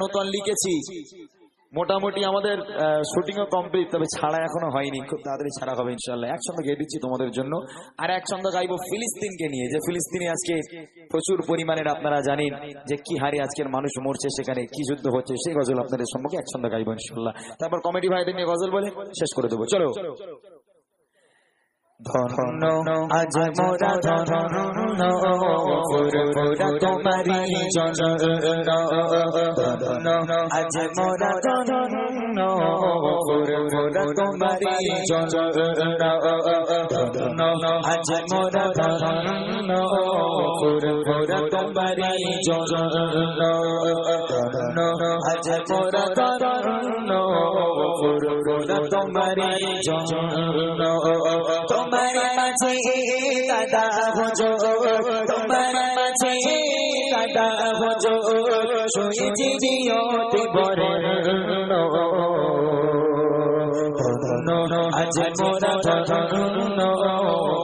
নতুন লিখেছি, মোটামুটি আমাদের শুটিংও কমপ্লিট, তবে ছাড়া এখনো হয়নি, খুব তাড়াতাড়ি ছাড়া হবে ইনশাআল্লাহ। এক ছন্দ গেয়ে দিচ্ছি তোমাদের জন্য, আর এক ছন্দ গাইবো ফিলিস্তিনকে নিয়ে, যে ফিলিস্তিনে আজকে প্রচুর পরিমাণের আপনারা জানেন যে কি হারে আজকের মানুষ মরছে, সেখানে কি যুদ্ধ হচ্ছে, সেই গজল আপনাদের সম্মুখে এক ছন্দ গাইবো ইনশাআল্লাহ। তারপর কমেডি ভাইদের নিয়ে গজল বলে শেষ করে দেবো। চলো। ধন্য আজ মোরা ধন্য পুরপুরা তোমারি জনন, ধন্য আজ মোরা ধন্য পুরপুরা তোমারি জনন, ধন্য আজ মোরা ধন্য পুরপুরা তোমারি জনন, ধন্য আজ মোরা ধন্য পুরপুরা তোমারি জনন। তোমার মাঝে দাদা ভোজো, তোমার মাঝে দাদা ভোজো, শুয়েছি জিয়তে বরেণ্য, আজ মোরা ধন্য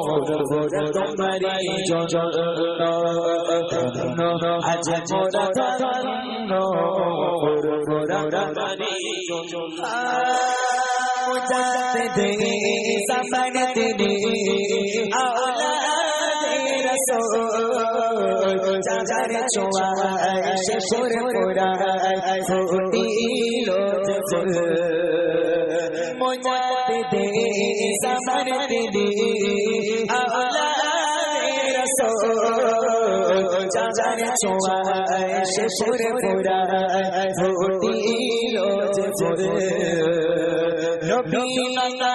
পুরপুরা তোমারি জনন, আজ মোরা ধন্য পুরপুরা তোমারি জনন। मुजाहिदे सफर तेरे औलादे रसूल, चादर चुआश पुरपुरा फूटी रोज फूल। मुजाहिदे सफर तेरे औलादे रसूल, चादर चुआश पुरपुरा फूटी रोज फूल। রবিউল্লাহ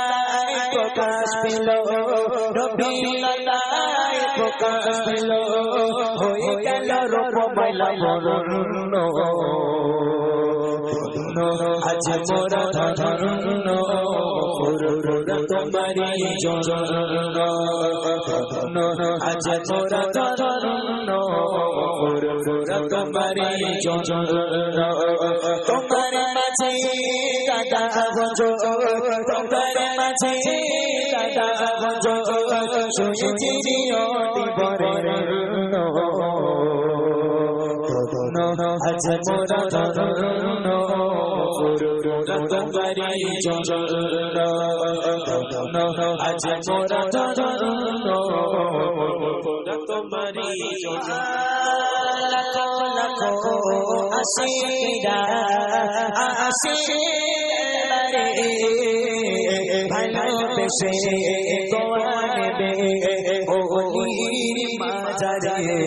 প্রকাশ পেল, রবিউল্লাহ প্রকাশ পেল, হয়ে গেল রূপময় লাবণ্য, আজ মোরা ধন্য পুরপুরা তোমারি জনন, আজ মোরা ধন্য পুরপুরা তোমারি জনন। তোমার মাঝে দাদা ভোজো, তোমার মাঝে দাদা ভোজো, শুয়েছি জিয়তে বরেণ্য, আজ মোরা ধন্য পুরপুরা তোমারি জনন, আজ মোরা ধন্য পুরপুরা তোমারি জনন। লাখো লাখো আশিরা আশিরে ভালোবেসে দোয়া নেবে ওলির মাজারে,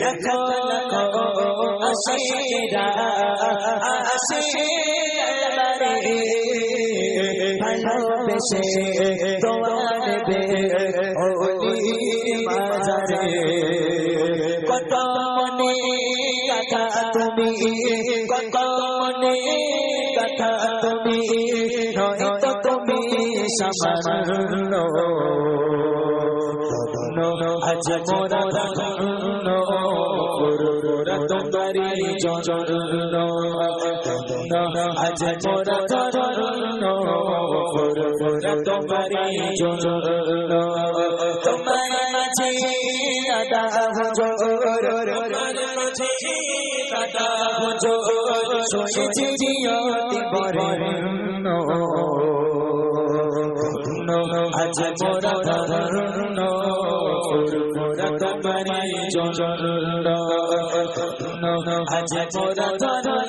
লাখো লাখো আশিরা আশিরে ভালোবেসে দোয়া নেবে ওলির মাজারে। কত মনে কথা তুমি, কত মনে কথা তুমি, নয়তো তুমি সামান্য, আজ মোরা ধন্য পুরপুরা তোমারি জনন, আজ মোরা ধন্য পুরপুরা তোমারি জনন। তোমার মাঝে দাদা ভোজো, তোমার মাঝে দাদা ভোজো, শুয়েছি জিয়তে বরেণ্য, আজ মোরা ধন্য পুরপুরা তোমারি জনন, আজ মোরা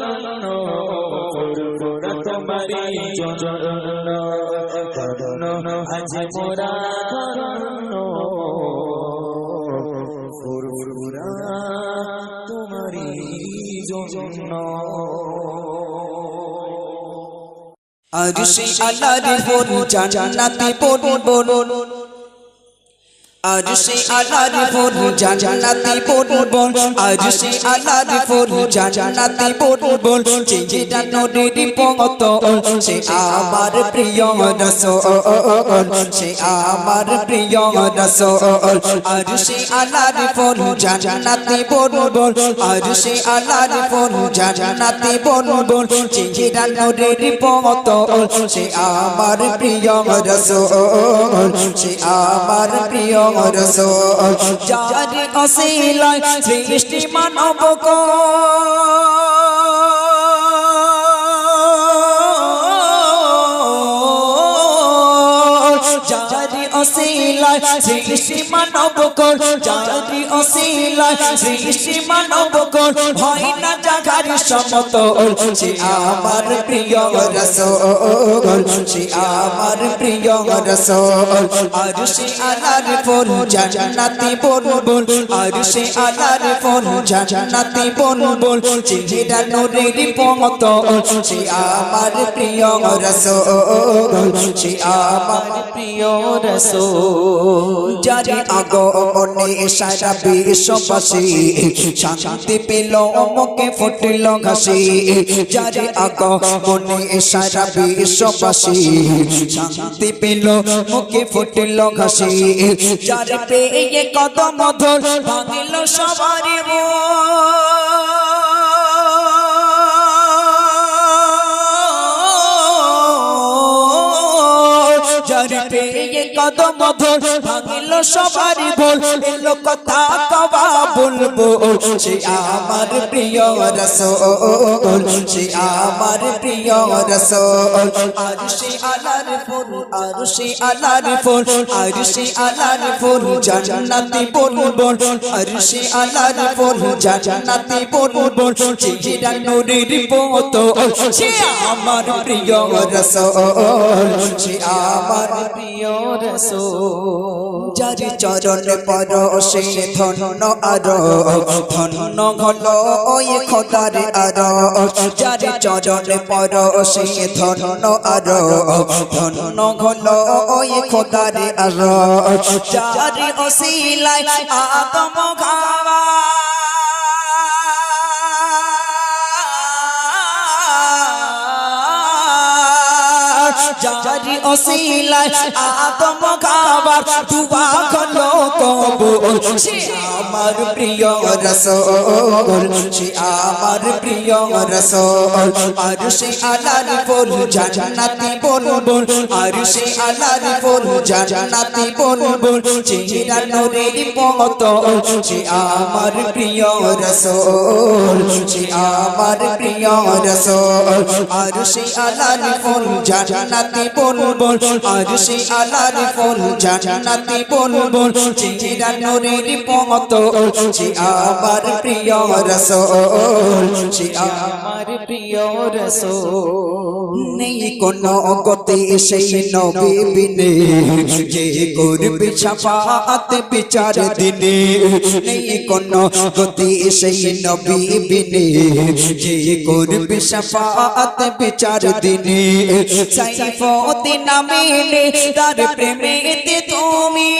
ধন্য পুরপুরা তোমারি জনন, আজ মোরা ধন্য পুরপুরা তোমারি জনন। আরশে আলার ফোন জান্নাতে পড়বন, আরশে আলার ফোন জান্নাতে পড়বন, আরশে আলার ফোন জান্নাতে পড়বন, যেটা নদীর পথ সে আমার প্রিয় রাসূল, সে আমার প্রিয় রাসূল। আরশে আলার ফোন জান্নাতে পড়বন, আরশে আলার ফোন জান্নাতে পড়বন, যেটা নদীর পথ সে আমার প্রিয় রাসূল, সে আমার প্রিয় রাসূল। যার অসিলায় সৃষ্টি মানব অসিলায় সৃষ্টি মানব কোন যারি অসিলায় সৃষ্টি মানব কোন হয় না জাগার সমতল সে আমার প্রিয় রাসূল সে আমার প্রিয় রাসূল আরশে আলার ফুল জান্নাতি বুলবুল আরশে আলার ফুল জান্নাতি বুলবুল চেহারা নূরের পমতল সে আমার প্রিয় রাসূল সে আমার প্রিয় রাসূল যারে আগমনে সারা বিশ্ববাসী শান্তি পেল মুখে ফুটল হাসি যারে আগমনে সারা বিশ্ববাসী শান্তি পেল মুখে ফুটল হাসি যারে পেয়ে কদম ধর ভাঙিল সবার যারে পেয়ে কদম ধর ভাঙিল সবার ভুল এলো কথা কবা বলবো সে আমার প্রিয় রাসূল সে আমার প্রিয় রাসূল আরশে আলার ফুল আরশে আলার ফুল আরশে আলার ফুল জান্নাতি বুলবুল আরশে আলার ফুল জান্নাতি বুলবুল চেহারা নূরের পমতল সে আমার প্রিয় রাসূল সে আমার প্রিয় রাসূল যারে চরণ পরশে ধন্য আরো ধন্য হলো ওই খোদার আরো যারে চরণ পরশে ধন্য আরো ধন্য হলো ওই খোদার আরো যারে ওসিলায় আদম খাওয়া যারি ওসিলায় আদম খাবার দুয়া হলো কবুল সে আমার প্রিয় রাসূল সে আমার প্রিয় রাসূল আরশে আলার ফুল জান্নাতি বুলবুল আরশে আলার ফুল জান্নাতি বুলবুল চেহারা নূরের পমতল সে আমার প্রিয় রাসূল সে আমার প্রিয় রাসূল আরশে আলার ফুল জান্নাতি বুলবুল আরশে আলার ফুল জান্নাতি বুলবুল চেহারা নূরের পমতল সে আমার প্রিয় রাসূল সে আমার প্রিয় রাসূল নেই কোনো গতি সেই নবী বিনে যে করবে শাফাআত বিচার দিনে নেই কোনো গতি সেই নবী বিনে যে করবে শাফাআত বিচার দিনে সাইফুদ্দিন নামে তার প্রেমেতে তুমি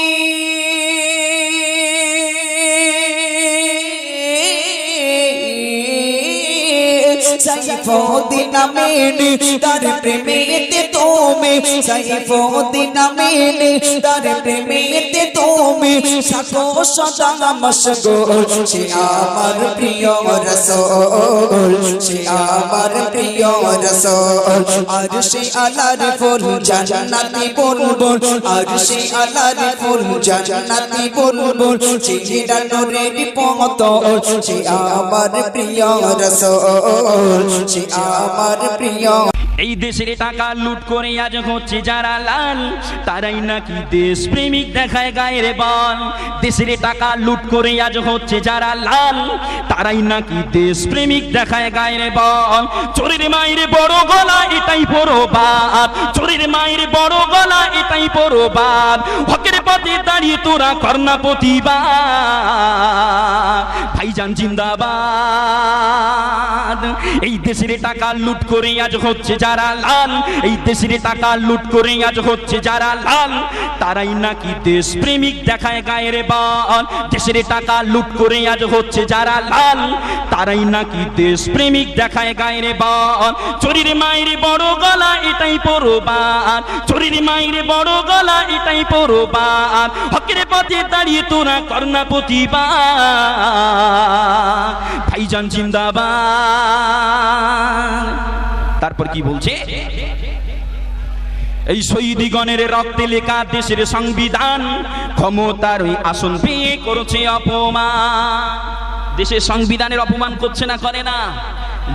সাইফুদ্দিন নামে তার প্রেমেতে তুমি সাইফুদ্দিন নামে তার প্রেমেতে তুমি সাকো সদা মশগুল সে আমার প্রিয় রাসূল সে আমার প্রিয় রাসূল আরশে আলার ফুল জান্নাতি বুলবুল আরশে আলার ফুল জান্নাতি বুলবুল চেহারা নূরের পমতল সে আমার প্রিয় রাসূল সে আমার প্রিয় এই দেশের টাকা লুট করে আজ হচ্ছে যারা লাল তারাই নাকি দেশ প্রেমিক দেখায় গায়ের বল দেশের টাকা লুট করে আজ হচ্ছে যারা লাল তারাই নাকি দেশ প্রেমিক দেখায় গায়ের বল চোরের মায়ের বড় গলা এটাই পরবাদ চোরের মায়ের বড় গলা এটাই পরবাদ হকের পথে দাঁড়িয়ে তোরা করনা প্রতিবাদ ভাইজান জিন্দাবাদ এই দেশের টাকা লুট করে আজ হচ্ছে যারা লাল এই দেশের টাকা লুট করে আজ হচ্ছে যারা লাল তারাই নাকি দেশ প্রেমিক দেখায় গায়ের বল দেশের টাকা লুট করে আজ হচ্ছে যারা লাল তারাই নাকি দেশ প্রেমিক দেখায় গায়ের বল চোরের মায়ের বড় গলা এটাই পরবাদ চোরের মায়ের বড় গলা এটাই পরবাদ হকের পথে দাঁড়িয়ে তোরা করনা প্রতিবাদ ভাইজান জিন্দাবাদ তারপর কি বলছে এই শহীদগণের রক্তে লেখা দেশের সংবিধান ক্ষমতার ওই আসন পেয়ে করছে অপমান দেশের সংবিধানের অপমান করছে না করে না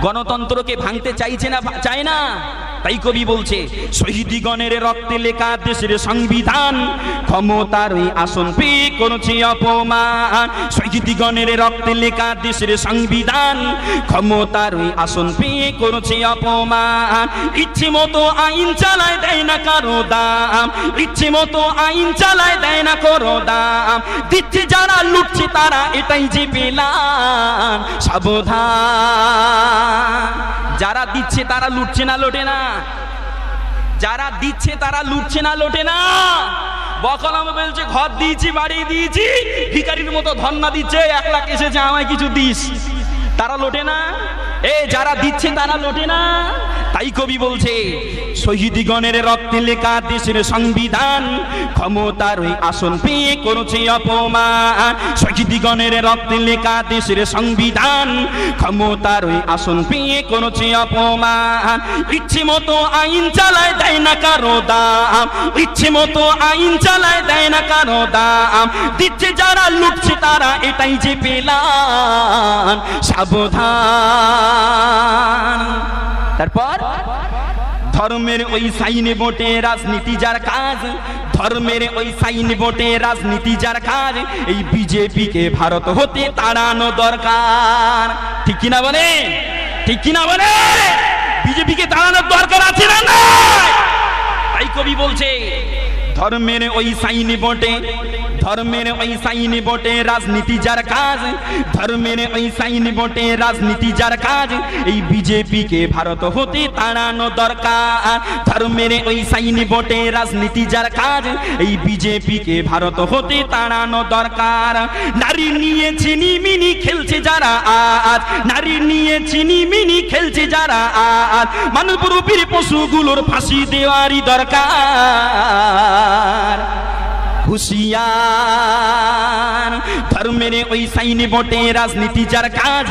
গণতন্ত্রকে ভাঙতে চাইছে না চায় না তাই কবি বলছে শহীদগণের রক্তে লেখা দেশের সংবিধান, ক্ষমতার ওই আসন পেয়ে করেছে অপমান। শহীদগণের রক্তে লেখা দেশের সংবিধান, ক্ষমতার ওই আসন পেয়ে করেছে অপমান। ইচ্ছে মতো আইন চালায় দেয় না কারো দাম, ইচ্ছে মতো আইন চালায় দেয় না কারো দাম। দিচ্ছে যারা লুটছে তারা এটাই যে পেলাম সাবধান। যারা দিচ্ছে তারা লুটছে না লোটে না, যারা দিচ্ছে তারা লুটছে না লোটে না। বকলাম বলছে ঘর দিয়েছি বাড়ি দিয়েছি, ভিখারির মতো ধন্না দিচ্ছে, 1 লাখ এসেছে আমায় কিছু দিস, তারা লোটে না। এ যারা দিচ্ছে তারা লোটে না। তাই কবি বলছে শহীদগণের রক্তে লেখা দেশের সংবিধান, ক্ষমতার ওই আসন পেয়ে করেছে অপমান। শহীদগণের রক্তে লেখা দেশের সংবিধান, ক্ষমতার ওই আসন পেয়ে করেছে অপমান। ইচ্ছে মতো আইন চালায় দেয় না কারো দাম, ইচ্ছে মতো আইন চালায় দেয় না কারো দাম। দিচ্ছে যারা লুটছে তারা এটাই যে পেলাম সাবধান। তারপর ধর্মের ওই সাইনে ভোটে রাজনীতি যার কাজ, ধর্মের ওই সাইনে ভোটে রাজনীতি যার কাজ, এই বিজেপিকে ভারত হতে তাড়ানো দরকার। ঠিক কিনা বলে, ঠিক কিনা বলে? বিজেপিকে তাড়ানোর দরকার আছে না নাই? তাই কবি বলছে ধর্মের ওই সাইনে ভোটে, ধর্মের ওই সাইনে ভোটে রাজনীতি যার কাজ, ধর্মের ওই সাইনে ভোটে রাজনীতি যার কাজ, এই বিজেপিকে ভারত হতে তাড়ানো দরকার। ধর্মের ওই সাইনে ভোটে রাজনীতি যার কাজ, এই বিজেপিকে ভারত হতে তাড়ানো দরকার। নারী নিয়ে চিনি মিনি খেলছে যারা আজ, নারী নিয়ে চিনি মিনি খেলছে যারা আজ, মানবরূপী পশুগুলোর ফাঁসি দেওয়ারই দরকার। হুশিয়ার ধর্মের ওই সাইনে ভোটে রাজনীতি যার কাজ,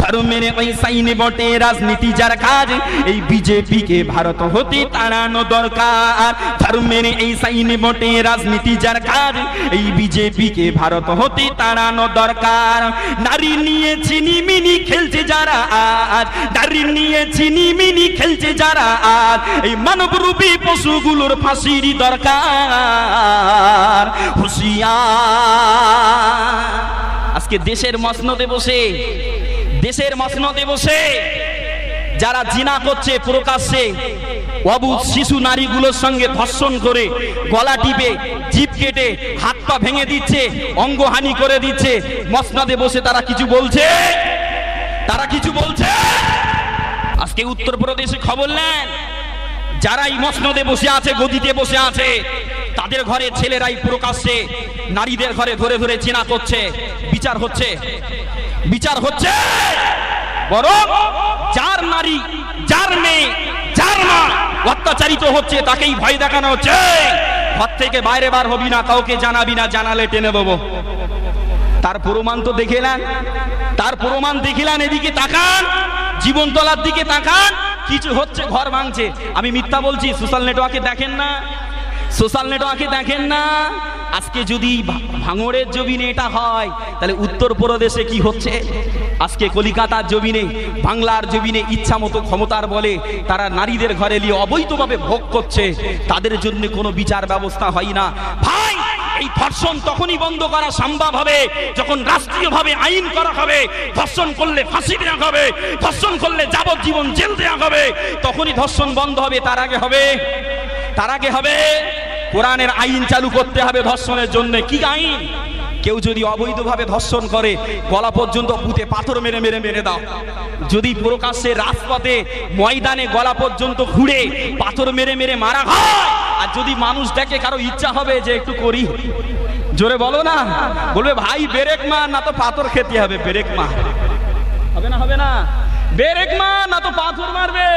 ধর্মের ওই সাইনে ভোটে রাজনীতি যার কাজ, এই বিজেপিকে ভারত হতে তাড়ানো দরকার। ধর্মের এই সাইনে ভোটে রাজনীতি যার কাজ, এই বিজেপিকে ভারত হতে তাড়ানো দরকার। নারী নিয়ে চিনি মিনি খেলছে যারা আজ, নারী নিয়ে চিনি মিনি খেলছে যারা আজ, এই মানবরূপী পশুগুলোর ফাঁসিরই দরকার। হুশিয়ার আজকে দেশের মসনদে বসে, দেশের মসনদে বসে যারা জিনা করছে প্রকাশ্যে, অবুঝ শিশু নারীগুলোর সঙ্গে ধর্ষণ করে, গলা টিপে, জিভ কেটে, হাত পা ভেঙে দিচ্ছে, অঙ্গহানি করে দিচ্ছে, মসনদে বসে তারা কিছু বলছে? তারা কিছু বলছে? আজকে উত্তরপ্রদেশে খবর নেন, যারা এই মসনদে বসে আছে, গদিতে বসে আছে, তাদের ঘরে ছেলেরাই প্রকাশ্যে নারীদের ঘরে ধরে ধরে জিনা করছে। বিচার হচ্ছে? বিচার হচ্ছে? বরং যার নারী, যার মেয়ে, যার মা অত্যাচারিত হচ্ছে তাকেই ভয় দেখানো হচ্ছে, ঘর থেকে বাইরে বার হবি না, কাউকে জানাবি না, জানালে টেনে দেবো। তার প্রমাণ তো দেখিলেন, তার প্রমাণ দেখিলেন। এদিকে তাকান, জীবনতলার দিকে তাকান, কিছু হচ্ছে, ঘর ভাঙছে। আমি মিথ্যা বলছি? সোশ্যাল নেটওয়ার্কে দেখেন না, সোশ্যাল নেটওয়ার্কে দেখেন না? আজকে যদি ভাঙড়ের জমিনে এটা হয়, তাহলে উত্তরপ্রদেশে কি হচ্ছে? আজকে কলিকাতার জমিনে, বাংলার জমিনে ইচ্ছা মতো ক্ষমতার বলে তারা নারীদের ঘরে নিয়ে অবৈধভাবে ভোগ করছে, তাদের জন্য কোনো বিচার ব্যবস্থা হয় না। ভাই, এই ধর্ষণ তখনই বন্ধ করা সম্ভব হবে যখন রাষ্ট্রীয়ভাবে আইন করা হবে। ধর্ষণ করলে ফাঁসি দেওয়া হবে, ধর্ষণ করলে যাবজ্জীবন জেল দেওয়া হবে, তখনই ধর্ষণ বন্ধ হবে। তার আগে হবে? তার আগে হবে কোরআনের আইন চালু করতে হবে ধর্ষণের জন্য। কি আইন? কেউ যদি অবৈধভাবে ধর্ষণ করে, গলা পর্যন্ত পুঁতে পাথর মেরে মেরে মেরে দাও। যদি প্রকাশ্যে রাজপথে ময়দানে গলা পর্যন্ত খুঁড়ে পাথর মেরে মেরে মারা হয়, আর যদি মানুষ দেখে কারো ইচ্ছা হবে যে একটু করি, জোরে বলো না, বলবে ভাই ব্রেক মার, না তো পাথর খেতে হবে। ব্রেক মার, হবে না? হবে না? ব্রেক মার, না তো পাথর মারবে।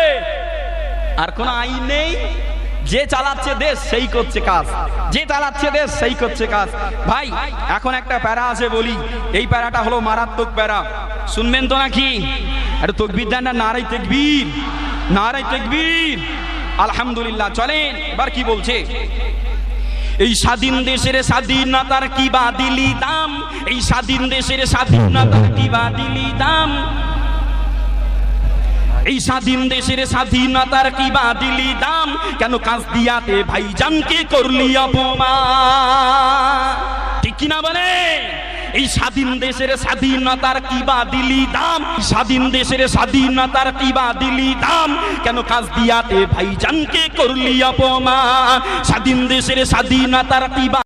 আর কোন আইন নেই। যে চালাচ্ছে দেশ সেই করছে কাজ, যে চালাচ্ছে দেশ সেই করছে কাজ। ভাই, এখন একটা প্যারা আছে বলি, এই প্যারাটা হলো মারাত্মক প্যারা, শুনবেন তো নাকি? আরে তকবীর দেন না, নারায়ে তাকবীর, নারায়ে তাকবীর। আলহামদুলিল্লাহ। চলেন এবার কি বলছে। এই স্বাধীন দেশের স্বাধীনতার কি বা দিলি দাম, এই স্বাধীন দেশের স্বাধীনতার কি বা দিলি দাম। এই স্বাধীন দেশের স্বাধীনতার কি বা দিলি দাম, কেন কাজদিয়াতে ভাইজানকে করলি অপমান? ঠিক কিনা বলে? এই স্বাধীন দেশের স্বাধীনতার কি বা দিলি দাম, স্বাধীন দেশের স্বাধীনতার কি বা দিলি দাম, কেন কাজদিয়াতে ভাইজানকে করলি অপমান? স্বাধীন দেশের স্বাধীনতার কি বা